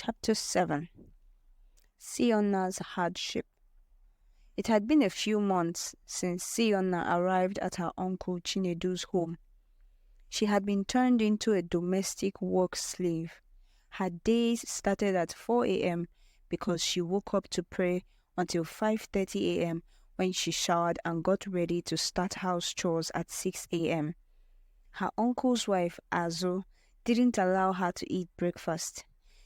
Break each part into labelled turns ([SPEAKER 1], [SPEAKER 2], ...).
[SPEAKER 1] Chapter 7. Siyonna'S Hardship. It had been a few months since Siyonna arrived at her uncle Chinedu's home. She had been turned into a domestic work slave. Her days started at 4 a.m. because she woke up to pray until 5:30 a.m. when she showered and got ready to start house chores at 6 a.m. Her uncle's wife, Azu, didn't allow her to eat breakfast.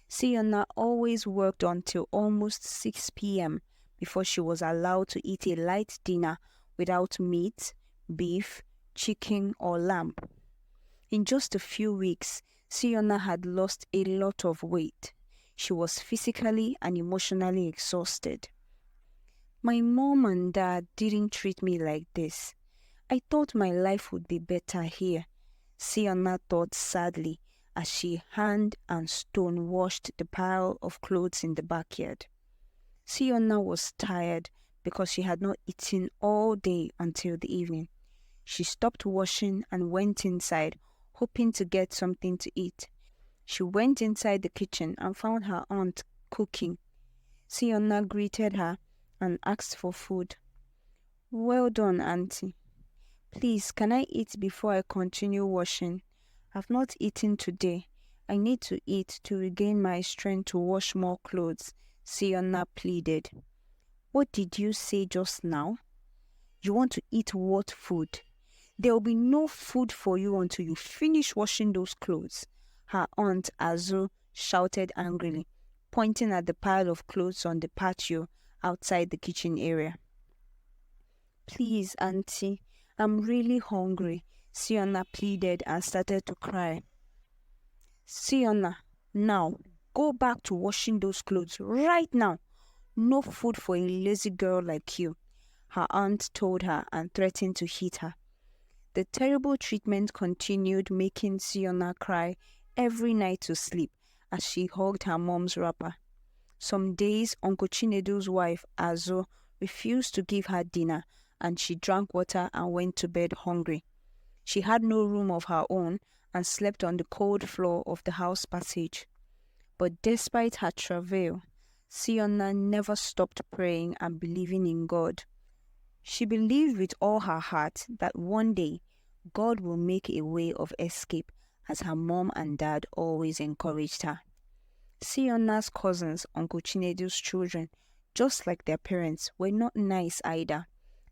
[SPEAKER 1] Siyonna always worked until almost 6 p.m. before she was allowed to eat a light dinner without meat, beef, chicken, or lamb. In just a few weeks, Siyonna had lost a lot of weight. She was physically and emotionally exhausted. My mom and dad didn't treat me like this. I thought my life would be better here, Siyonna thought sadly as she hand and stone washed the pile of clothes in the backyard. Siyonna was tired because she had not eaten all day until the evening. She stopped washing and went inside, hoping to get something to eat. She went inside the kitchen and found her aunt cooking. Siyonna greeted her and asked for food. "Well done, auntie. Please, can I eat before I continue washing? I've not eaten today. I need to eat to regain my strength to wash more clothes," Siyonna pleaded. "What did you say just now? You want to eat what food? There will be no food for you until you finish washing those clothes," her aunt Azu shouted angrily, pointing at the pile of clothes on the patio outside the kitchen area. "Please, auntie, I'm really hungry," Siyonna pleaded and started to cry. "Siyonna, now, go back to washing those clothes right now. No food for a lazy girl like you," her aunt told her and threatened to hit her. The terrible treatment continued, making Siyonna cry every night to sleep as she hugged her mom's wrapper. Some days, Uncle Chinedu's wife, Azo, refused to give her dinner, and she drank water and went to bed hungry. She had no room of her own and slept on the cold floor of the house passage. But despite her travail, Siyonna never stopped praying and believing in God. She believed with all her heart that one day God will make a way of escape, as her mom and dad always encouraged her. Siyonna's cousins, Uncle Chinedu's children, just like their parents, were not nice either.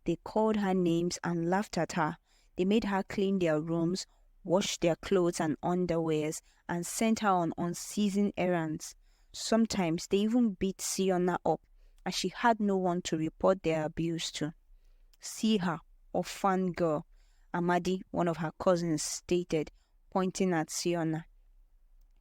[SPEAKER 1] They called her names and laughed at her. They made her clean their rooms, wash their clothes and underwears, and sent her on unceasing errands. Sometimes they even beat Siyonna up, as she had no one to report their abuse to. "See her, orphan girl," Amadi, one of her cousins, stated, pointing at Siyonna.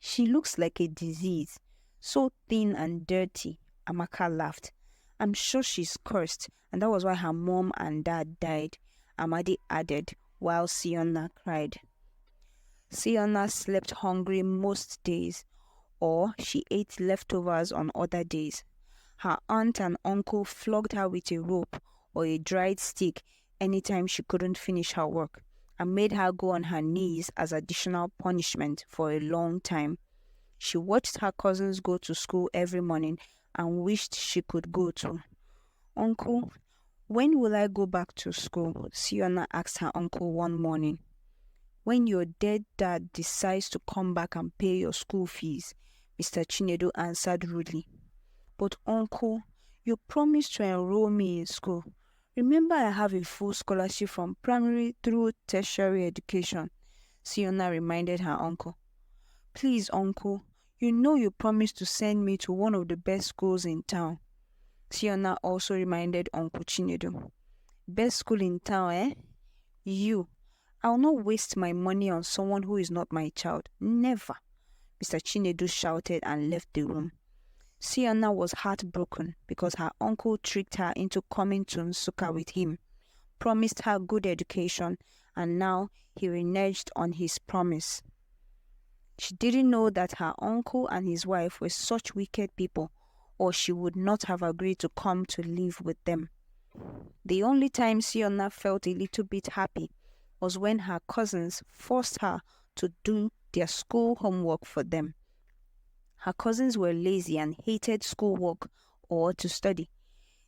[SPEAKER 1] "She looks like a disease, so thin and dirty," Amaka laughed. "I'm sure she's cursed, and that was why her mom and dad died," Amadi added, while Siyonna cried. Siyonna slept hungry most days, or she ate leftovers on other days. Her aunt and uncle flogged her with a rope or a dried stick anytime she couldn't finish her work, and made her go on her knees as additional punishment for a long time. She watched her cousins go to school every morning and wished she could go too. "Uncle, when will I go back to school?" Siyonna asked her uncle one morning. "When your dead dad decides to come back and pay your school fees," Mr. Chinedu answered rudely. "But uncle, you promised to enroll me in school. Remember, I have a full scholarship from primary through tertiary education," Siyonna reminded her uncle. "Please, uncle, you know you promised to send me to one of the best schools in town," Siyonna also reminded Uncle Chinedu. "Best school in town, eh? You. I'll not waste my money on someone who is not my child. Never," Mr. Chinedu shouted and left the room. Siyonna was heartbroken because her uncle tricked her into coming to Nsukka with him, promised her good education, and now he reneged on his promise. She didn't know that her uncle and his wife were such wicked people, or she would not have agreed to come to live with them. The only time Siyonna felt a little bit happy was when her cousins forced her to do their school homework for them. Her cousins were lazy and hated schoolwork or to study.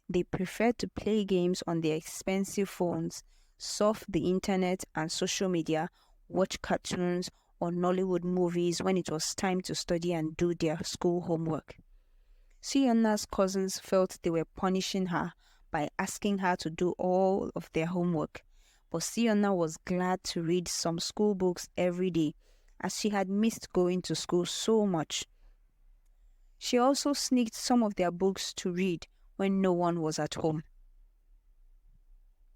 [SPEAKER 1] They preferred to play games on their expensive phones, surf the internet and social media, watch cartoons or Nollywood movies when it was time to study and do their school homework. Siyonna's cousins felt they were punishing her by asking her to do all of their homework, but Siyonna was glad to read some school books every day as she had missed going to school so much. She also sneaked some of their books to read when no one was at home.